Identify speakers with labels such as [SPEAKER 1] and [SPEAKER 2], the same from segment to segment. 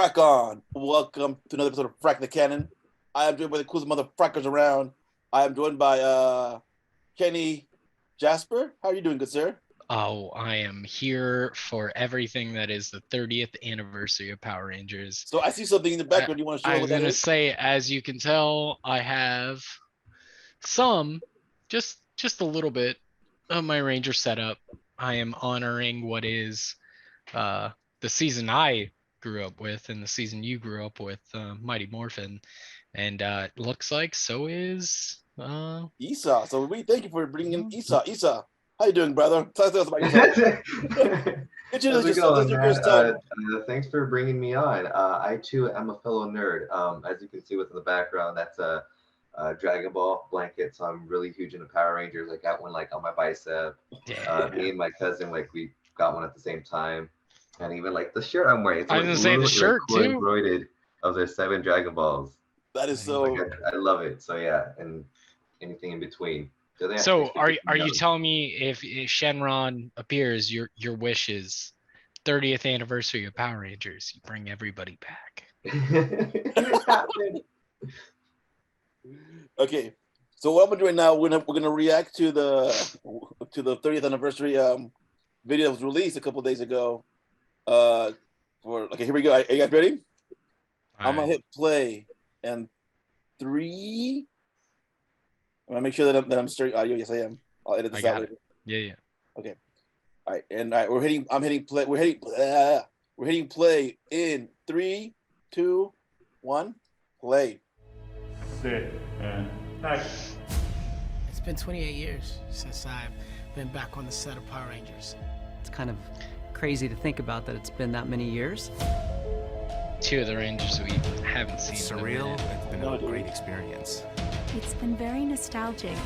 [SPEAKER 1] Frack on. Welcome to another episode of Frack The Canon. I am joined by the coolest motherfuckers around. I am joined by Kenny Jasper. How are you doing, good sir?
[SPEAKER 2] Oh, I am here for everything that is the 30th anniversary of Power Rangers.
[SPEAKER 1] So I see something in the background. You want to show
[SPEAKER 2] I
[SPEAKER 1] what
[SPEAKER 2] was
[SPEAKER 1] that
[SPEAKER 2] gonna
[SPEAKER 1] is?
[SPEAKER 2] say, as you can tell, I have some, just a little bit of my Ranger setup. I am honoring what is the season I grew up with and the season you grew up with, Mighty Morphin, and it looks like so is
[SPEAKER 1] Esau. So we thank you for bringing in Esau. Esau, how you doing, brother? Tell us about yourself.
[SPEAKER 3] How's it
[SPEAKER 1] Yourself. This
[SPEAKER 3] going,
[SPEAKER 1] is your
[SPEAKER 3] man?
[SPEAKER 1] first time.
[SPEAKER 3] Thanks for bringing me on. I too am a fellow nerd. As you can see within the background, that's a Dragon Ball blanket. So I'm really huge into Power Rangers. I got one like on my bicep. Me and my cousin, like we got one at the same time. And even like the shirt I'm wearing, it's
[SPEAKER 2] I was
[SPEAKER 3] like
[SPEAKER 2] gonna say the
[SPEAKER 3] literally
[SPEAKER 2] shirt
[SPEAKER 3] cool
[SPEAKER 2] too.
[SPEAKER 3] embroidered of the 7 Dragon Balls.
[SPEAKER 1] That is so.
[SPEAKER 3] Like, I love it. So yeah, and anything in between.
[SPEAKER 2] So are you telling me if Shenron appears, your wish is 30th anniversary of Power Rangers, you bring everybody back?
[SPEAKER 1] Okay, so what I'm doing now, we're gonna react to the 30th anniversary video that was released a couple of days ago. Okay, here we go. Are you guys ready? I'm gonna hit play and 3. I'm gonna make sure that I'm starting audio. Yes, I am. I'll edit this out later.
[SPEAKER 2] Yeah.
[SPEAKER 1] Okay. All right, and all right, I'm hitting play. We're hitting play in 3, 2, 1, play.
[SPEAKER 4] Sit and action.
[SPEAKER 5] It's been 28 years since I've been back on the set of Power Rangers.
[SPEAKER 6] It's kind of crazy to think about that it's been that many years.
[SPEAKER 2] 2 of the Rangers we haven't seen.
[SPEAKER 7] It's surreal. It's been a great experience.
[SPEAKER 8] It's been very nostalgic.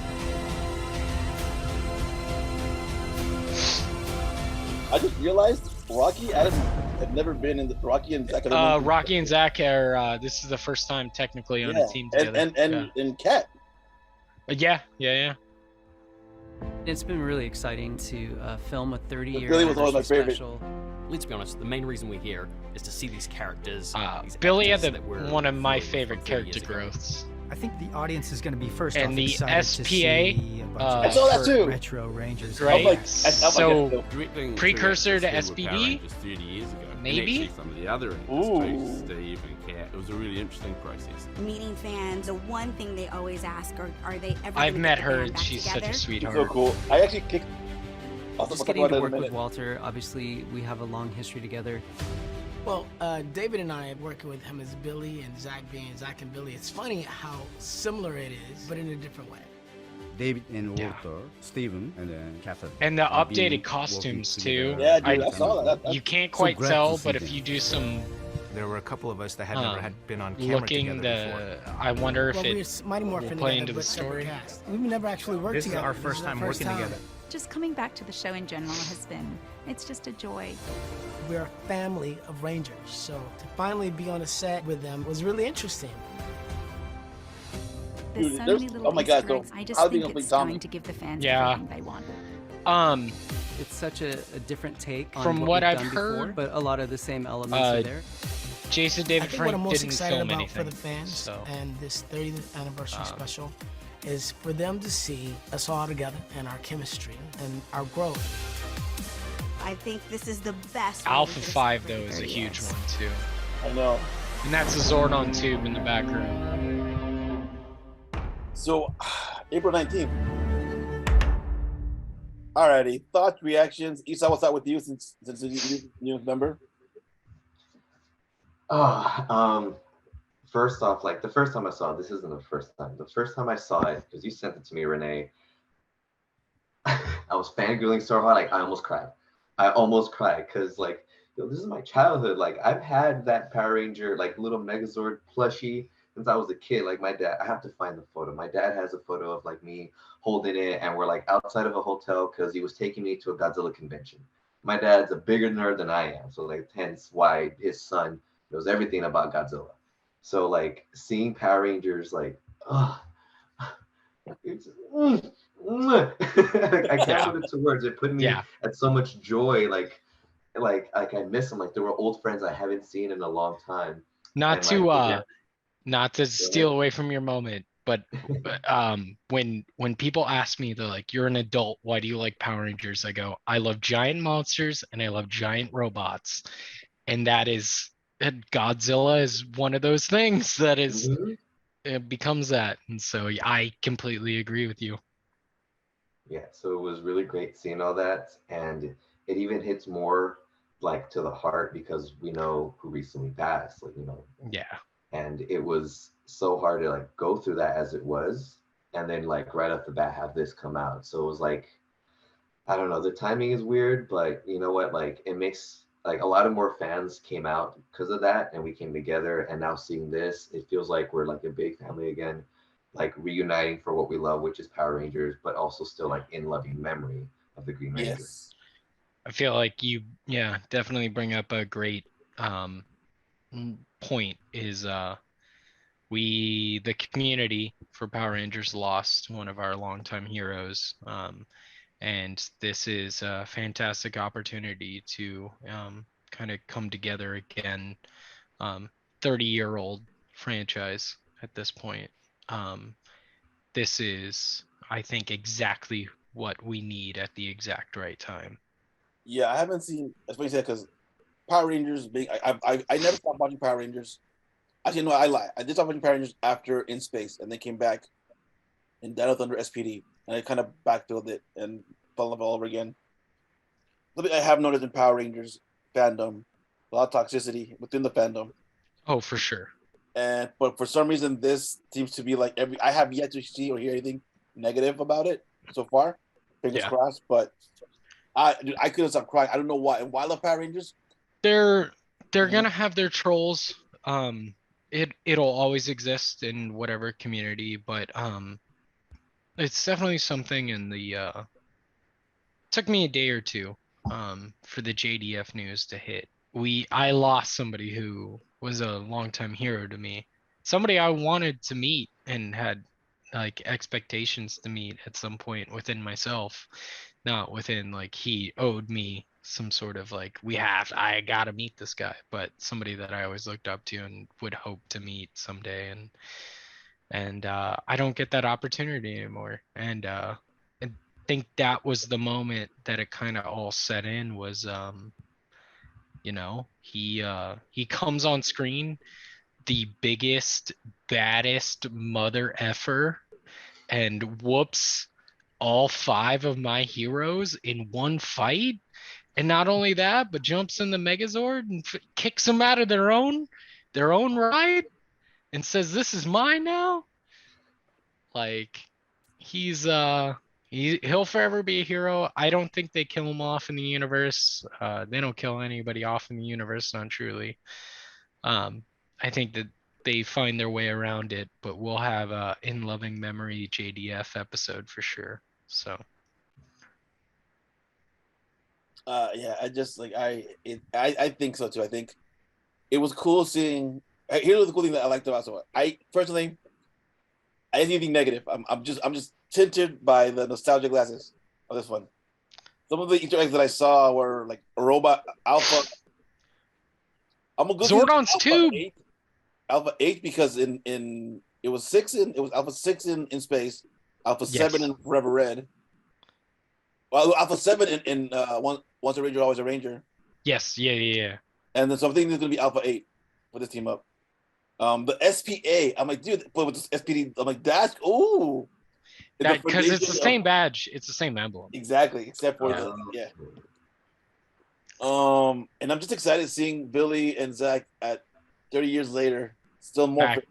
[SPEAKER 1] I just realized Rocky Adam had never been in the Rocky and Zach.
[SPEAKER 2] Rocky and Zach are this is the first time technically on a team together.
[SPEAKER 1] And Kat.
[SPEAKER 2] Yeah.
[SPEAKER 6] It's been really exciting to film a 30-year
[SPEAKER 1] Billy was always my favorite.
[SPEAKER 6] special.
[SPEAKER 9] Let's be honest, the main reason we're here is to see these characters. These
[SPEAKER 2] Billy had
[SPEAKER 9] actors
[SPEAKER 2] one of my favorite character growths.
[SPEAKER 7] I think the audience is going to be first
[SPEAKER 2] And
[SPEAKER 7] off
[SPEAKER 2] the
[SPEAKER 7] excited
[SPEAKER 2] SPA,
[SPEAKER 7] to see a bunch
[SPEAKER 1] I
[SPEAKER 7] of
[SPEAKER 1] saw that too.
[SPEAKER 7] retro Rangers.
[SPEAKER 2] Right?
[SPEAKER 1] So
[SPEAKER 2] precursor to SBD?
[SPEAKER 10] 30 years ago.
[SPEAKER 2] Maybe?
[SPEAKER 10] And some of the other industries, Steve and Kat. It was a really interesting process.
[SPEAKER 8] Meeting fans, the one thing they always ask are they ever
[SPEAKER 2] I've
[SPEAKER 8] gonna
[SPEAKER 2] met
[SPEAKER 8] get the
[SPEAKER 2] her
[SPEAKER 8] band
[SPEAKER 2] and
[SPEAKER 8] back
[SPEAKER 2] she's
[SPEAKER 8] together?
[SPEAKER 2] such a sweetheart.
[SPEAKER 1] So cool. I actually kicked.
[SPEAKER 6] Just getting to work with Walter, obviously we have a long history together.
[SPEAKER 5] Well, David and I working with him as Billy and Zach being Zach and Billy. It's funny how similar it is, but in a different way.
[SPEAKER 11] David and Walter, Steven, and then Catherine.
[SPEAKER 2] And the updated costumes too.
[SPEAKER 1] Yeah, dude, I saw that.
[SPEAKER 2] You can't quite tell, but if you do some
[SPEAKER 7] There were a couple of us that had never had been on camera together before.
[SPEAKER 2] I wonder if
[SPEAKER 5] Well,
[SPEAKER 2] it
[SPEAKER 5] Mighty Morphin
[SPEAKER 2] will play
[SPEAKER 5] together,
[SPEAKER 2] into the
[SPEAKER 5] but separate
[SPEAKER 2] story.
[SPEAKER 5] cast. We've never actually worked
[SPEAKER 7] This is
[SPEAKER 5] together.
[SPEAKER 7] our first time working together.
[SPEAKER 8] Just coming back to the show in general it's just a joy.
[SPEAKER 5] We're a family of Rangers, so to finally be on a set with them was really interesting.
[SPEAKER 8] There's so many little Easter eggs. I just think it's time to give the fans everything they want.
[SPEAKER 6] It's such a different take on
[SPEAKER 2] From
[SPEAKER 6] what
[SPEAKER 2] what
[SPEAKER 6] we've
[SPEAKER 2] I've
[SPEAKER 6] done before,
[SPEAKER 2] heard,
[SPEAKER 6] but a lot of the same elements are there.
[SPEAKER 2] Jason
[SPEAKER 5] I
[SPEAKER 2] David
[SPEAKER 5] think what I'm
[SPEAKER 2] Frank
[SPEAKER 5] most
[SPEAKER 2] didn't
[SPEAKER 5] excited
[SPEAKER 2] film
[SPEAKER 5] about
[SPEAKER 2] anything.
[SPEAKER 5] for the fans
[SPEAKER 2] so.
[SPEAKER 5] and this 30th anniversary special is for them to see us all together and our chemistry and our growth.
[SPEAKER 8] I think this is the best.
[SPEAKER 2] Alpha 5 though is a huge one too.
[SPEAKER 1] I know.
[SPEAKER 2] And that's a Zordon tube in the background.
[SPEAKER 1] So, April 19th. Alrighty, thoughts, reactions. Esau, what's up with you since you member?
[SPEAKER 3] First off, like the first time I saw it, this isn't the first time. The first time I saw it, because you sent it to me, René, I was fangirling so hard, like I almost cried. Because like, yo, this is my childhood. Like I've had that Power Ranger, like little Megazord plushie since I was a kid. Like my dad, I have to find the photo. My dad has a photo of like me holding it, and we're like outside of a hotel because he was taking me to a Godzilla convention. My dad's a bigger nerd than I am, so like hence why his son knows everything about Godzilla. So like seeing Power Rangers, like, it's, I can't put it to words. It put me at so much joy. Like like I miss them. Like there were old friends I haven't seen in a long time.
[SPEAKER 2] Not
[SPEAKER 3] And,
[SPEAKER 2] to not to steal away from your moment, but when people ask me, they're like, "You're an adult. Why do you like Power Rangers?" I go, "I love giant monsters and I love giant robots," and Godzilla is one of those things that is it becomes that, and so yeah, I completely agree with you.
[SPEAKER 3] Yeah, so it was really great seeing all that, and it even hits more like to the heart because we know who recently passed, like
[SPEAKER 2] Yeah.
[SPEAKER 3] And it was so hard to like go through that as it was, and then like right off the bat have this come out. So it was like, I don't know, the timing is weird, but you know what? Like it makes like a lot of more fans came out because of that, and we came together. And now seeing this, it feels like we're like a big family again, like reuniting for what we love, which is Power Rangers, but also still like in loving memory of the Green Ranger.
[SPEAKER 1] Yes.
[SPEAKER 2] I feel like you, definitely bring up a great point. Is the community for Power Rangers lost one of our longtime heroes. And this is a fantastic opportunity to kind of come together again. 30-year-old franchise at this point. This is, I think, exactly what we need at the exact right time.
[SPEAKER 1] Yeah, I haven't seen, as you said, because Power Rangers being, I never stopped watching Power Rangers. Actually, no, I lie. I did stop watching Power Rangers after In Space, and they came back in Dino Thunder SPD, and I kind of backfilled it and fell in love all over again. Something I have noticed in Power Rangers fandom, a lot of toxicity within the fandom.
[SPEAKER 2] Oh, for sure.
[SPEAKER 1] But for some reason, this seems to be like I have yet to see or hear anything negative about it so far. Fingers crossed, but I couldn't stop crying. I don't know why. And why I love Power Rangers?
[SPEAKER 2] They're gonna have their trolls. It'll always exist in whatever community, but it's definitely something in the took me a day or two for the JDF news to hit. I lost somebody who was a longtime hero to me. Somebody I wanted to meet and had like expectations to meet at some point within myself, not within like he owed me some sort of like I gotta meet this guy, but somebody that I always looked up to and would hope to meet someday, and I don't get that opportunity anymore. And I think that was the moment that it kind of all set in. Was he comes on screen, the biggest, baddest mother effer, and whoops all 5 of my heroes in one fight. And not only that, but jumps in the Megazord and kicks them out of their own ride and says, "This is mine now." Like he'll forever be a hero. I don't think they kill him off in the universe. They don't kill anybody off in the universe, not truly. I think that they find their way around it, but we'll have a in loving memory JDF episode for sure. So
[SPEAKER 1] yeah, I just like I think so too. I think it was cool seeing. Here's the cool thing that I liked about it. I personally, I didn't think negative. I'm just tinted by the nostalgia glasses of this one. Some of the Easter eggs that I saw were like a robot Alpha. I'm gonna go
[SPEAKER 2] Zordon's too.
[SPEAKER 1] Alpha 8 because in it was Alpha 6 in Space, Alpha 7 in Forever Red. Well, Alpha 7 in Once a Ranger, Always a Ranger.
[SPEAKER 2] Yes, yeah.
[SPEAKER 1] And then so I'm thinking there's gonna be Alpha 8 for this team up. The SPA, I'm like, dude, but with this SPD, I'm like, that's
[SPEAKER 2] because it's the same badge, it's the same emblem.
[SPEAKER 1] Exactly, except for and I'm just excited seeing Billy and Zach at 30 years later, still Morphin.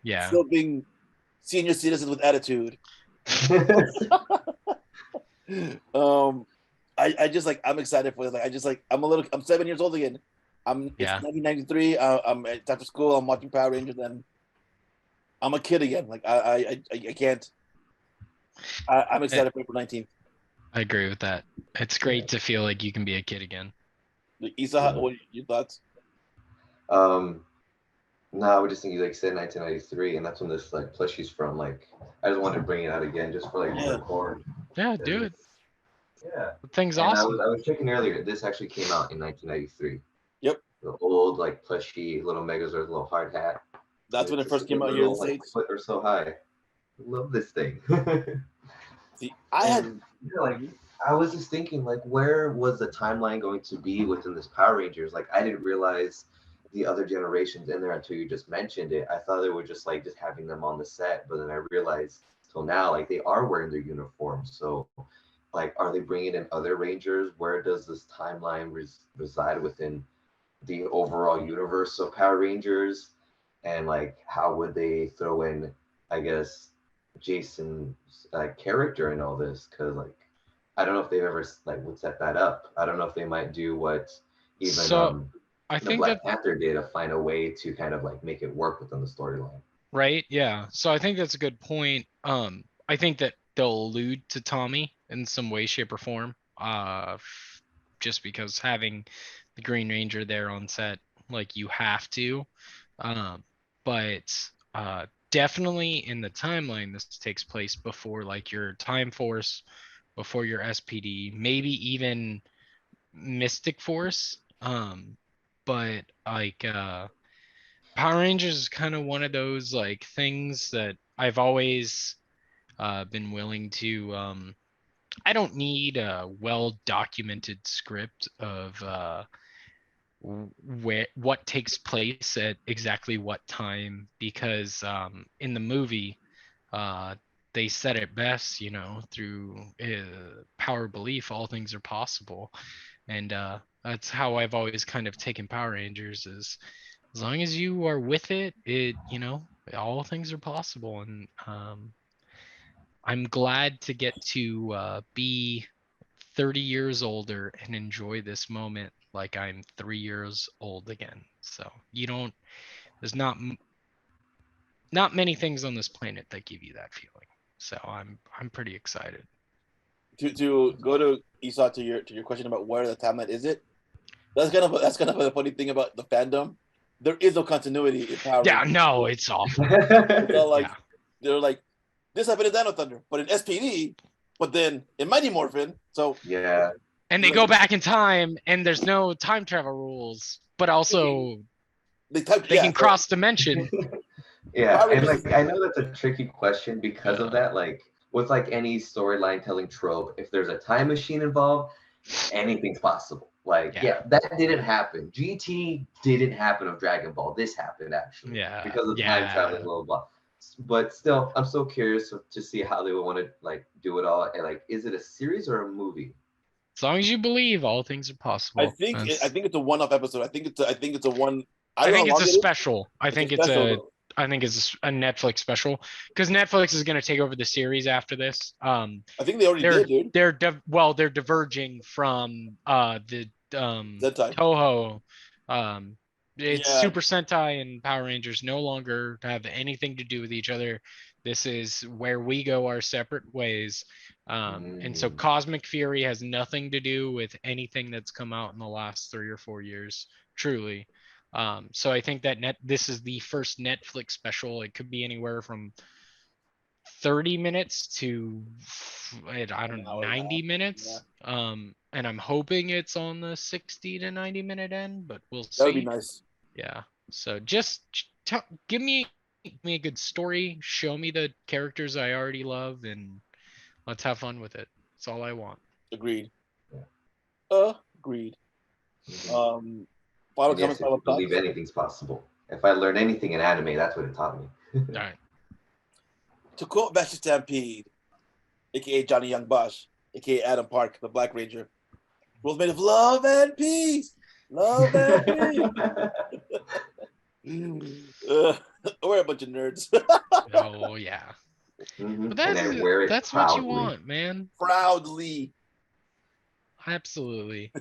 [SPEAKER 2] Yeah.
[SPEAKER 1] Still being senior citizens with attitude. I just like I'm excited for it. Like I'm 7 years old again. It's 1993. I'm after school. I'm watching Power Rangers, and I'm a kid again. Like I can't. I'm excited for April 19th.
[SPEAKER 2] I agree with that. It's great to feel like you can be a kid again.
[SPEAKER 1] Esau, what are your thoughts?
[SPEAKER 3] No, we just think you like said 1993, and that's when this like plushie's from. Like, I just wanted to bring it out again, just for like record.
[SPEAKER 2] Yeah, do it.
[SPEAKER 3] Yeah.
[SPEAKER 2] Thing's
[SPEAKER 3] and
[SPEAKER 2] awesome.
[SPEAKER 3] I was checking earlier. This actually came out in 1993.
[SPEAKER 1] Yep.
[SPEAKER 3] The old like plushy little Megazord, little hard hat.
[SPEAKER 1] That's when it first came out here in the States.
[SPEAKER 3] Foot or so high. I love this thing.
[SPEAKER 1] See,
[SPEAKER 3] I was just thinking, like, where was the timeline going to be within this Power Rangers? Like, I didn't realize the other generations in there until you just mentioned it. I thought they were just like just having them on the set, but then I realized till now, like, they are wearing their uniforms. So, like, are they bringing in other Rangers? Where does this timeline reside within the overall universe of Power Rangers? And like, how would they throw in, I guess, Jason's character in all this? Because like, I don't know if they've ever like would set that up. I don't know if they might do what even
[SPEAKER 2] I think
[SPEAKER 3] Black Panther did, to find a way to kind of like make it work within the storyline.
[SPEAKER 2] Right. Yeah. So I think that's a good point. I think that they'll allude to Tommy in some way, shape, or form. Just because having the Green Ranger there on set, like you have to. But definitely in the timeline, this takes place before like your Time Force, before your SPD, maybe even Mystic Force. But like Power Rangers is kind of one of those like things that I've always been willing to. I don't need a well documented script of what takes place at exactly what time, because in the movie they said it best, you know, through power of belief, all things are possible. And that's how I've always kind of taken Power Rangers, is as long as you are with it, you know, all things are possible. And I'm glad to get to be 30 years older and enjoy this moment like I'm 3 years old again. So there's not many things on this planet that give you that feeling. So I'm pretty excited.
[SPEAKER 1] To go to Esau, to your question about where the timeline is it. That's kind of a funny thing about the fandom. There is no continuity in Power Rangers.
[SPEAKER 2] Yeah, no, it's awful.
[SPEAKER 1] It's all like they're like, this happened in Dino Thunder, but in SPD, but then in Mighty Morphin. So
[SPEAKER 3] yeah,
[SPEAKER 2] and they go back in time, and there's no time travel rules, but also they can cross dimension.
[SPEAKER 3] Yeah, and like I know that's a tricky question because of that. Like with like any storyline telling trope, if there's a time machine involved, anything's possible. Like that didn't happen. GT didn't happen of Dragon Ball. This happened actually.
[SPEAKER 2] Yeah.
[SPEAKER 3] Because of time traveling, blah blah blah. But still, I'm so curious to see how they would want to like do it all. And like, is it a series or a movie?
[SPEAKER 2] As long as you believe, all things are possible.
[SPEAKER 1] I think it's a one-off episode. I think it's a one.
[SPEAKER 2] I think it's a special. I think it's a Netflix special, because Netflix is going to take over the series after this.
[SPEAKER 1] I think they already did, dude.
[SPEAKER 2] They're diverging from the Toho. Super Sentai and Power Rangers no longer have anything to do with each other. This is where we go our separate ways. And so Cosmic Fury has nothing to do with anything that's come out in the last 3 or 4 years, truly. So I think that this is the first Netflix special. It could be anywhere from 30 minutes to, I don't know, 90 minutes. Yeah. And I'm hoping it's on the 60 to 90 minute end, but we'll see.
[SPEAKER 1] That would be nice.
[SPEAKER 2] Yeah. So just give me a good story. Show me the characters I already love, and let's have fun with it. That's all I want.
[SPEAKER 1] Agreed. Agreed. Final
[SPEAKER 3] comments. I believe anything's possible. If I learned anything in anime, that's what it taught me.
[SPEAKER 2] All right.
[SPEAKER 1] To quote Master Stampede, aka Johnny Young Bosch, aka Adam Park, the Black Ranger, world's made of love and peace. Love and peace. We're a bunch of nerds.
[SPEAKER 2] Oh yeah. But that's what you want, man.
[SPEAKER 1] Proudly.
[SPEAKER 2] Absolutely.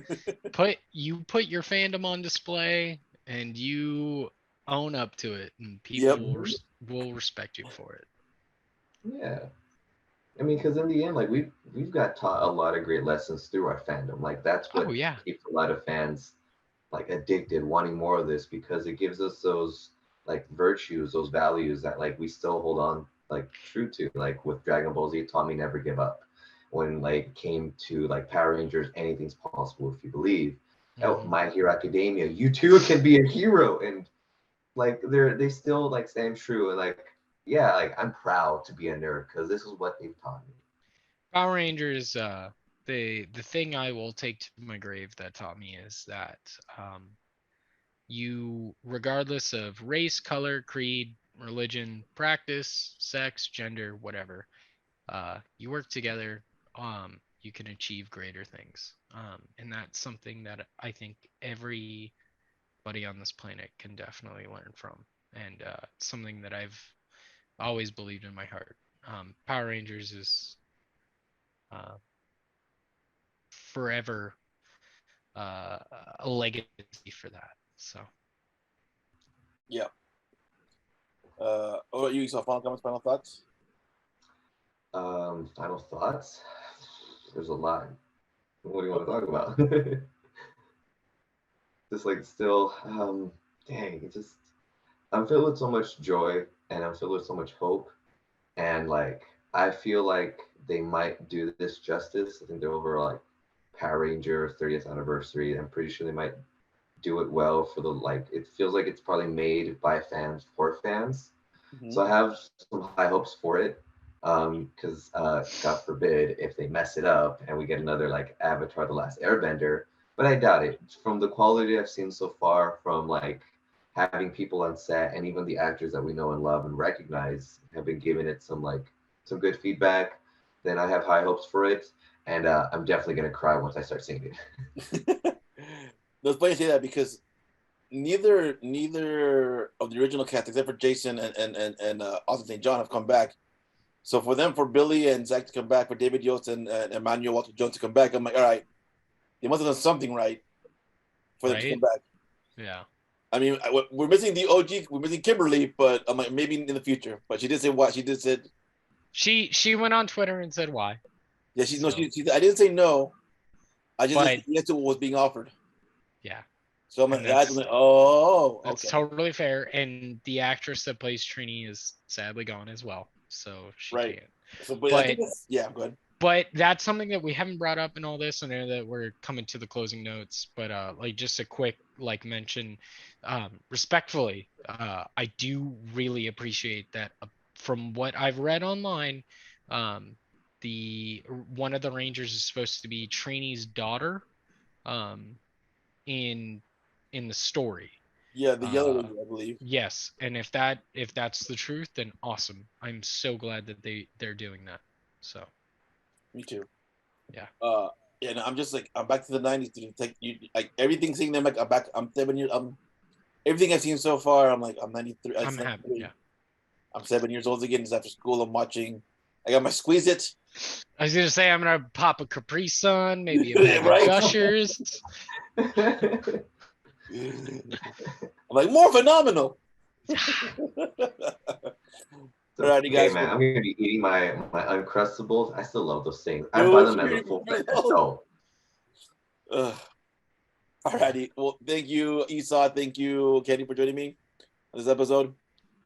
[SPEAKER 2] Put your fandom on display, and you own up to it, and people will respect you for it.
[SPEAKER 3] Yeah. I mean, because in the end, like we've got taught a lot of great lessons through our fandom. Like that's what keeps a lot of fans like addicted, wanting more of this, because it gives us those like virtues, those values that like we still hold on like true to. Like with Dragon Ball Z, Tommy never give up. when like came to like Power Rangers, anything's possible if you believe. Oh, My Hero Academia, you too can be a hero, and like they still like stand true, and like yeah, like I'm proud to be a nerd because this is what they've taught me.
[SPEAKER 2] Power Rangers, the thing I will take to my grave that taught me is that you, regardless of race, color, creed, religion, practice, sex, gender, whatever, you work together, you can achieve greater things. And that's something that I think everybody on this planet can definitely learn from. And something that I've always believed in my heart. Power Rangers is forever a legacy for that. So
[SPEAKER 1] yeah. What about you, Esau? Final comments, final thoughts?
[SPEAKER 3] Final thoughts? There's a lot. What do you want to talk about? Just like still, dang, it just, I'm filled with so much joy and I'm filled with so much hope. And like, I feel like they might do this justice. I think they're over like Power Ranger 30th anniversary. I'm pretty sure they might do it well for the, like, it feels like it's probably made by fans for fans. So I have some high hopes for it. Because God forbid if they mess it up and we get another like Avatar: The Last Airbender, but I doubt it. From the quality I've seen so far, from like having people on set and even the actors that we know and love and recognize have been giving it some good feedback, then I have high hopes for it, and I'm definitely gonna cry once I start seeing it.
[SPEAKER 1] It's funny to say that because neither of the original cast, except for Jason and Austin St. John, have come back. So for Billy and Zach to come back, for David Yost and Emmanuel Walter Jones to come back, I'm like, all right, they must have done something right for them to come back.
[SPEAKER 2] Yeah.
[SPEAKER 1] I mean, we're missing the OG, we're missing Kimberly, but I'm like, maybe in the future. But she did say what? She did said.
[SPEAKER 2] She went on Twitter and said why.
[SPEAKER 1] Yeah, she I didn't say no. I just didn't say yes to what was being offered.
[SPEAKER 2] Yeah.
[SPEAKER 1] So I'm like, oh, okay.
[SPEAKER 2] That's totally fair. And the actress that plays Trini is sadly gone as well. So she can't.
[SPEAKER 1] So, but I think yeah, go ahead.
[SPEAKER 2] But that's something that we haven't brought up in all this. I know that we're coming to the closing notes, but like just a quick like mention, respectfully, I do really appreciate that. From what I've read online, the one of the Rangers is supposed to be Trini's daughter, in the story.
[SPEAKER 1] Yeah, the Yellow Ranger, I believe.
[SPEAKER 2] Yes, and if that's the truth, then awesome. I'm so glad that they're doing that. So.
[SPEAKER 1] Me too.
[SPEAKER 2] Yeah.
[SPEAKER 1] And I'm just like, I'm back to the 90s. Like everything seeing them, like I'm back. I'm 7 years. Everything I've seen so far. I'm like, I'm 93.
[SPEAKER 2] I'm happy. Yeah.
[SPEAKER 1] I'm 7 years old again. It's after school. I'm watching. I got my Squeeze It.
[SPEAKER 2] I was gonna say I'm gonna pop a Capri Sun, maybe a bag of Gushers.
[SPEAKER 1] I'm like, more phenomenal. Alrighty, guys.
[SPEAKER 3] Hey, man, I'm gonna be eating my Uncrustables. I still love those things. I buy them as a full set. So.
[SPEAKER 1] Alrighty. Well, thank you, Esau. Thank you, Kenny, for joining me on this episode.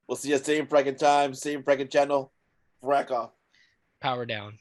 [SPEAKER 1] We'll see you same fracking time, same fracking channel. Frack off.
[SPEAKER 2] Power down.